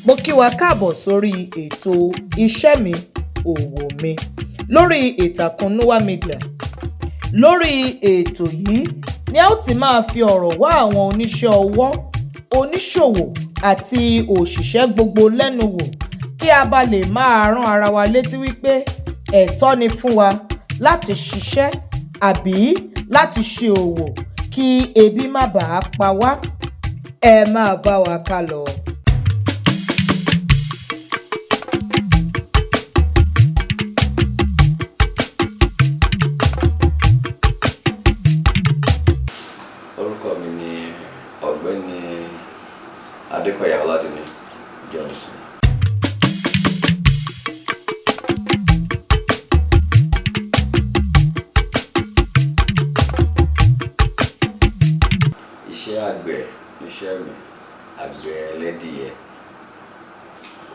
Mo kí wa káàbọ̀ sórí ètò iṣẹ́ mi òwò mi lórí ìtàkùn NUWA Media. Lórí ètò yìí ni a ó ti máa fi ọ̀rọ̀ wá àwọn oníṣẹ́ ọwọ́, oníṣòwò àti òṣìṣẹ́ gbogbo lẹ́nu wò kí a bá lè máa rán ara wa létí wípé ẹ̀tọ́ ni fún wa láti ṣiṣẹ́ àbí láti ṣe òwò kí ebi má bàa pa wá. Ẹ máa bá wa ká lọ. Orúkọ mi ni Ọ̀gbẹ́ni Adékọ Ọládùnní Johnson. Iṣẹ́ àgbẹ̀ iṣẹ́ mi, àgbẹ̀ ẹlẹ́dìyẹ,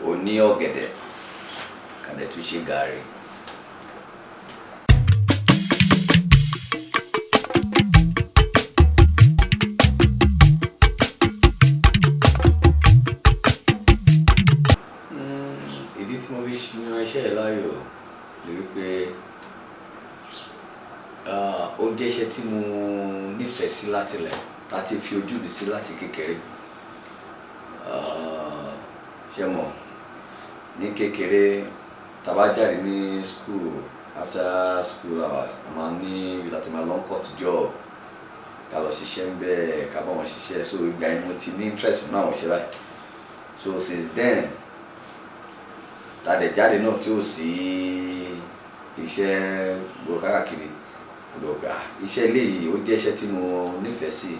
oní ọ̀gẹ̀dẹ̀, kàdẹ̀ tún ṣe gààrí. Ìdí tí mo fi yan iṣẹ́ yìí láàyò ni wípé ó jẹ́ iṣẹ́ tí mo nífẹ̀ẹ́ sí láti fi ojú mi sí láti kékeré. Ṣé mọ̀, ní kékeré tá bá jáde ní school, after school hours a máa ní ibi láti máa long cut job, ká lọ ṣiṣẹ́ ń bẹ́ẹ̀, ká bá wọn ṣiṣẹ́. So ìgbà yẹn mo ti ní interest nínú àwọn iṣẹ́ báyìí. So since then tàdé jáde náà tí ó sì iṣẹ́ gbogbo káàkiri gbogbo iṣẹ́ eléyìí ó jẹ́ iṣẹ́ tí mo nífẹ̀ẹ́ sí,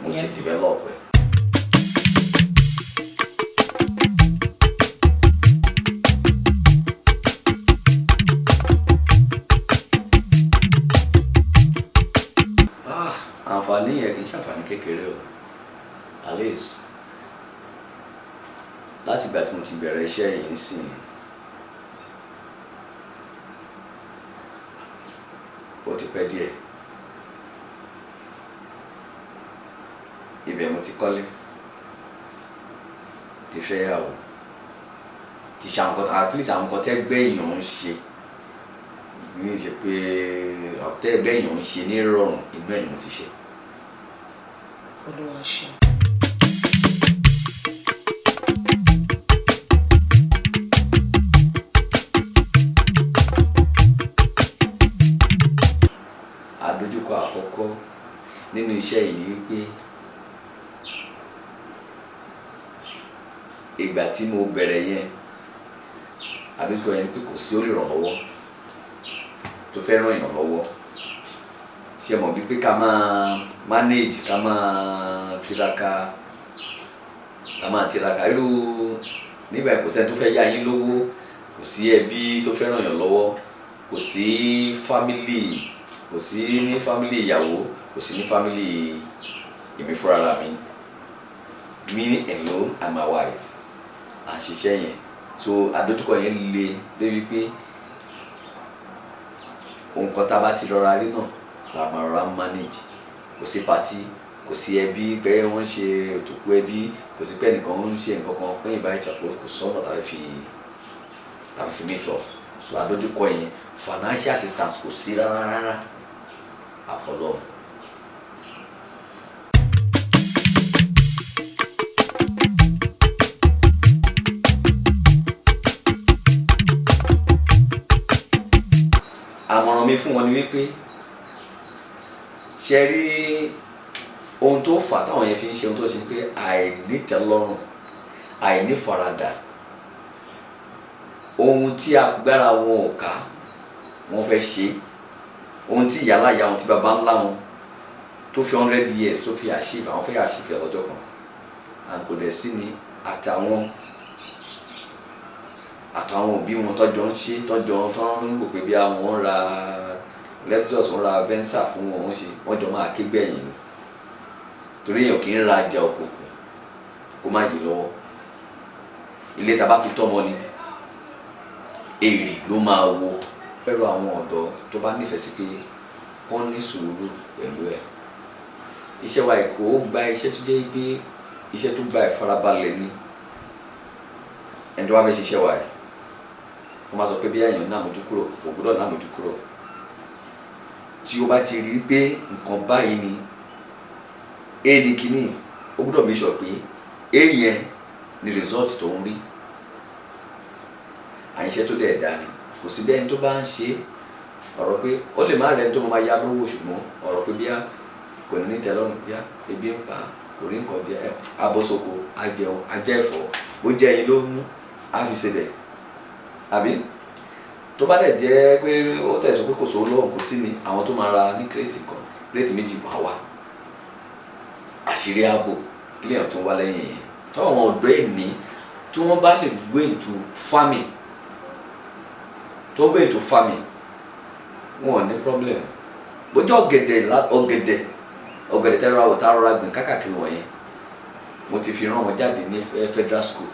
mo ṣe develop ẹ̀. Àǹfààní yẹn kì í ṣàǹfààní kékeré o, at least láti ìgbà tí mo ti bẹ̀rẹ̀ iṣẹ́ yìí nísìn ó ti pẹ́ díẹ̀. Ibẹ̀ mo ti kọ́lé, ti fẹ́ yàwó, ti ṣe àwọn nǹkan, at least àwọn nǹkan tẹ́gbẹ́ èèyàn ń ṣe ní ìṣe pé tẹ́gbẹ́ èèyàn ń ṣe ní ìrọ̀rùn, inú ẹ̀ ni mo ti ṣe. Olúwa ṣe. Àdójúkọ àkọ́kọ́ nínú iṣẹ́ yìí ni wípé ìgbà tí mo bẹ̀rẹ̀ yẹn, àdójúkọ yẹn ni pé kò sí olùrànlọ́wọ́ tó fẹ́ ràn èèyàn lọ́wọ́. Ṣé mọ̀ bí pé ká máa manage, ká máa tiraka irú nígbà kò sẹ́ni tó fẹ́ yá yín lówó, kò sí ẹbí tó fẹ́ ràn èèyàn lọ́wọ́, kò sí family, kò sí ní family ìyàwó, kò sí ní family èmi fúnra mi, me alone and my wife à ń ṣiṣẹ́ yẹn. So àdójúkọ yẹn le débi pé nǹkan tá a bá ti rọra rí náà la máa rọra manage. Kò sí party, kò sí ẹbí pé wọ́n ṣe òtòkú ẹbí, kò sí pé ẹnìkan ń ṣe nǹkan kan pé invite àpò, kò sọ́nà tá a fi meet up. So àdójúkọ yẹn financial assistance kò sí rárá àfọlọ́run. Àmọ̀ràn mi fún wọn ni wípé ṣe rí ohun tó fà táwọn yẹn fi ń ṣe ohun tó ṣe pé àìnítẹ́lọ́rùn, àìnífaradà, ohun tí agbára wọn ò ká wọ́n fẹ́ ṣe, ohun tí ìyáláyà wọn, tí baba ńlá wọn tó fi 100 years tó fi achieve, àwọn fẹ́ achieve lọ́jọ́ kan. And kò dẹ̀ sí ni àtàwọn òbí wọn tọ́jọ́ ń ṣe, tọ́jọ́ ń rò pé bí àwọn ń ra Lexus, ń ra Venza fún wọn ṣe, wọ́n jọ máa ké gbẹ̀yìn ni. Torí èèyàn kì í ra ajá òkùnkùn kó má yí lọ́wọ́. Ilé tá bá fi tọ́mọ ni èrè ló máa wo. Pẹ̀lú àwọn ọ̀dọ́ tó bá nífẹ̀ẹ́ sí pé wọ́n ní sùúrù pẹ̀lú ẹ̀. Iṣẹ́ wa Èkó ó gba iṣẹ́ tó jẹ́ pé iṣẹ́ tó gba ìfarabalẹ̀ ni. Ẹni tó bá fẹ́ ṣiṣẹ́ wa yìí kó má sọ pé bí èèyàn náà mójú kúrò, kò gbọ́dọ̀ náà mójú kúrò. Tí ó bá ti rí pé nǹkan báyìí ni ní kíní, ó gbọ́dọ̀ make sure pé yẹn ni result tó ń rí. Àyìnṣẹ́ tó dẹ̀ dá ni, kò sí bẹ́ẹ̀ ni tó bá ń ṣe ọ̀rọ̀ pé ó lè má rẹ̀ tó máa ya lówó, ṣùgbọ́n ọ̀rọ̀ pé bíá kò ní tẹ́lọ́rùn, bíá ebi ń pa, kò rí nǹkan jẹ, abọ́soko á jẹun, á jẹ ẹ̀fọ́, bó jẹ́ ẹyin ló mú á fi ṣe bẹ̀. Àbí tó bá dẹ̀ jẹ́ pé ó tẹ̀sán pé kò sówó lọ́wọ́, kò sí ni àwọn tó máa ra ní kírètì kan, kírètì méjì wá. Àṣírí ààbò ilé ẹ̀ tó ń wá lẹ́yìn yẹn. Táwọn ọ̀dọ́ ẹ̀ní tí wọ́n bá lè go into farming, tó go into farming, wọn ò ní problem. Bó jẹ́ ọ̀gẹ̀dẹ̀ tẹ́lẹ̀ àwọ̀ tá a rọra gbìn káàkiri wọ̀nyẹn, mo ti fi rán wọn jáde ní federal school.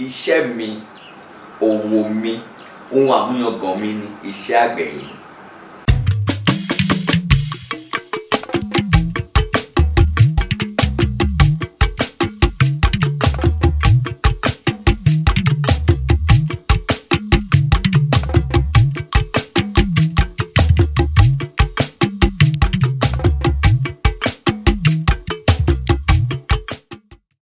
Iṣẹ́ mi, òwò mi, ohun àmúyangàn mi ni iṣẹ́ àgbẹ̀ yìí.